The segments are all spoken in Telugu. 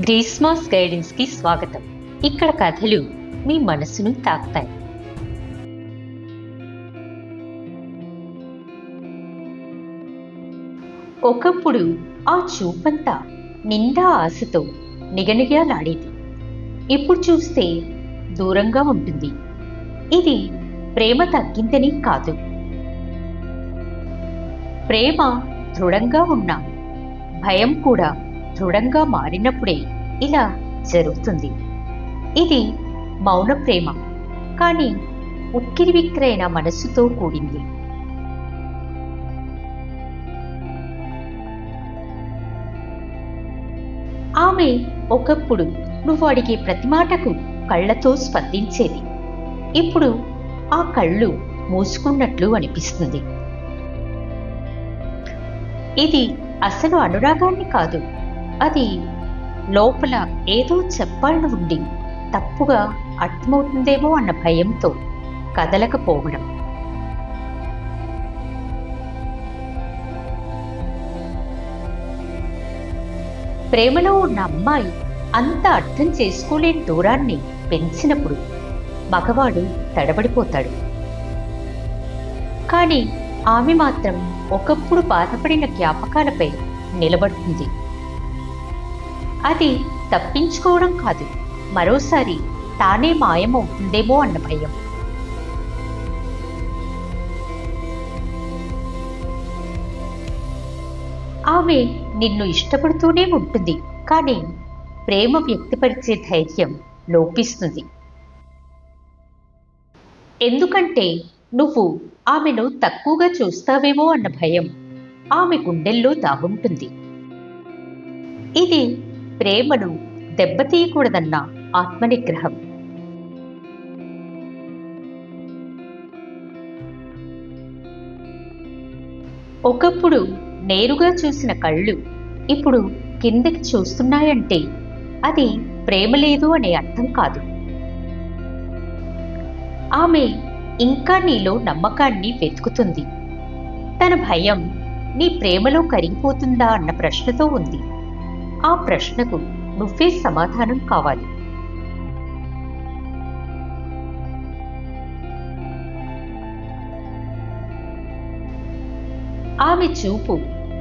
గ్రీస్మాస్ గైడెన్స్కి స్వాగతం. ఇక్కడ కథలు మీ మనసును తాకుతాయి. ఒకప్పుడు ఆ చూపంతా నిండా ఆశతో నిగనిగలాడేది. ఇప్పుడు చూస్తే దూరంగా ఉంటుంది. ఇది ప్రేమ తగ్గిందని కాదు, ప్రేమ దృఢంగా ఉన్నా భయం కూడా దృఢంగా మారినప్పుడే ఇలా జరుగుతుంది. ఇది మౌన ప్రేమ, కానీ ఉక్కిరిబిక్కిరైన మనస్సుతో కూడింది. ఆమె ఒకప్పుడు నువ్వు అడిగే ప్రతి మాటకు కళ్ళతో స్పందించేది. ఇప్పుడు ఆ కళ్ళు మూసుకున్నట్లు అనిపిస్తుంది. ఇది అసలు అనురాగాన్ని కాదు, అది లోపల ఏదో చెప్పాలని ఉండి తప్పుగా అర్థమవుతుందేమో అన్న భయంతో కదలకపోవడం. ప్రేమలో ఉన్న అమ్మాయి అంత అర్థం చేసుకోలేని దూరాన్ని పెంచినప్పుడు మగవాడు తడబడిపోతాడు. కానీ ఆమె మాత్రం ఒకప్పుడు బాధపడిన జ్ఞాపకాలపై నిలబడుతుంది. అది తప్పించుకోవడం కాదు, మరోసారి తానే మాయమవుతుందేమో అన్న భయం. ఆమె నిన్ను ఇష్టపడుతూనే ఉంటుంది, కానీ ప్రేమ వ్యక్తపరిచే ధైర్యం లోపిస్తుంది. ఎందుకంటే నువ్వు ఆమెను తక్కువగా చూస్తావేమో అన్న భయం ఆమె గుండెల్లో దాగుంటుంది. ఇది ప్రేమను దెబ్బతీయకూడదన్న ఆత్మనిగ్రహం. ఒకప్పుడు నేరుగా చూసిన కళ్ళు ఇప్పుడు కిందకి చూస్తున్నాయంటే అది ప్రేమ లేదు అనే అర్థం కాదు. ఆమె ఇంకా నీలో నమ్మకాన్ని వెతుకుతుంది. తన భయం నీ ప్రేమలో కరిగిపోతుందా అన్న ప్రశ్నతో ఉంది. ఆ ప్రశ్నకు నువ్వే సమాధానం కావాలి. ఆమె చూపు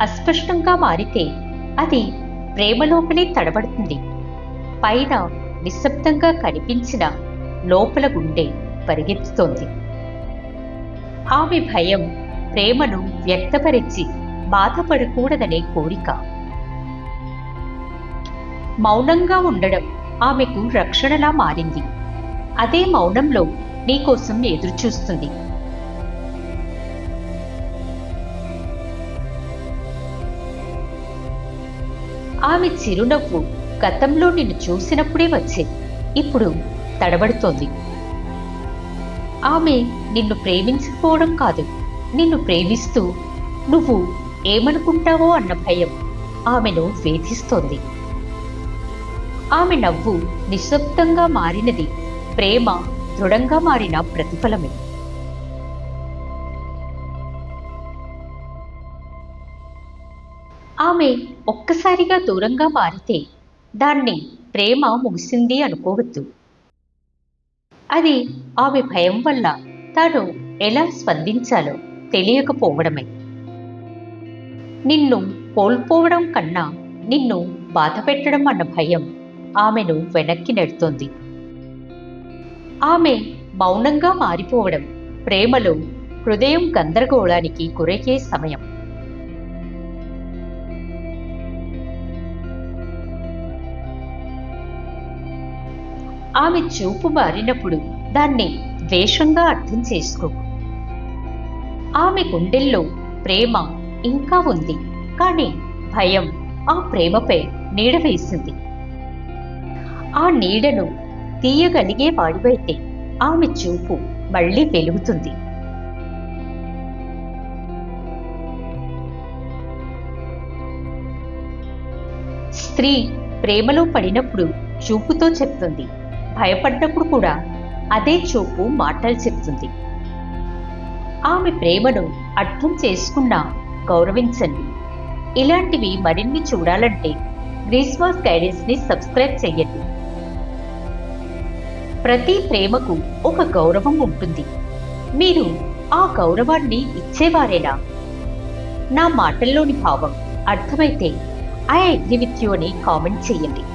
అస్పష్టంగా మారితే అది ప్రేమ లోపలే తడబడుతుంది. పైన నిశ్శబ్దంగా కనిపించిన లోపల గుండె పరిగెత్తుతోంది. ఆమె భయం ప్రేమను వ్యక్తపరిచి బాధపడకూడదనే కోరిక. మౌనంగా ఉండడం ఆమెకు రక్షణలా మారింది. అదే మౌనంలో నీకోసం ఎదురుచూస్తుంది. ఆమె చిరునవ్వు గతంలో నిన్ను చూసినప్పుడే వచ్చేది, ఇప్పుడు తడబడుతోంది. ఆమె నిన్ను ప్రేమించకపోవడం కాదు, నిన్ను ప్రేమిస్తూ నువ్వు ఏమనుకుంటావో అన్న భయం ఆమెను వేధిస్తోంది. ఆమె నవ్వు నిశ్శబ్దంగా మారినది ప్రేమ దృఢంగా మారిన ప్రతిఫలమే. ఆమె ఒక్కసారిగా దూరంగా మారితే దాన్ని ప్రేమ ముగిసింది అనుకోవద్దు. అది ఆమె భయం వల్ల తాను ఎలా స్పందించాలో తెలియకపోవడమే. నిన్ను కోల్పోవడం కన్నా నిన్ను బాధ పెట్టడం అన్న భయం ఆమెను వెనక్కి నెడుతోంది. ఆమె మౌనంగా మారిపోవడం ప్రేమలో హృదయం గందరగోళానికి గురయ్యే సమయం. ఆమె చూపు మారినప్పుడు దాన్ని ద్వేషంగా అర్థం చేసుకో. ఆమె గుండెల్లో ప్రేమ ఇంకా ఉంది, కానీ భయం ఆ ప్రేమపై నీడ వేసింది. ఆ నీడను తీయగలిగే వాడివైతే ఆమె చూపు మళ్ళీ వెలుగుతుంది. స్త్రీ ప్రేమలో పడినప్పుడు చూపుతో చెప్తుంది, భయపడ్డప్పుడు కూడా అదే చూపు మాటలు చెప్తుంది. ఆమె ప్రేమను అర్థం చేసుకున్నా గౌరవించండి. ఇలాంటివి మరిన్ని చూడాలంటే గ్రీస్మాస్ గైడెన్స్ని సబ్స్క్రైబ్ చేయండి. ప్రతి ప్రేమకు ఒక గౌరవం ఉంటుంది. మీరు ఆ గౌరవాన్ని ఇచ్చేవారేనా? నా మాటల్లోని భావం అర్థమైతే ఐ అగ్రీ విత్ యూ అని కామెంట్ చేయండి.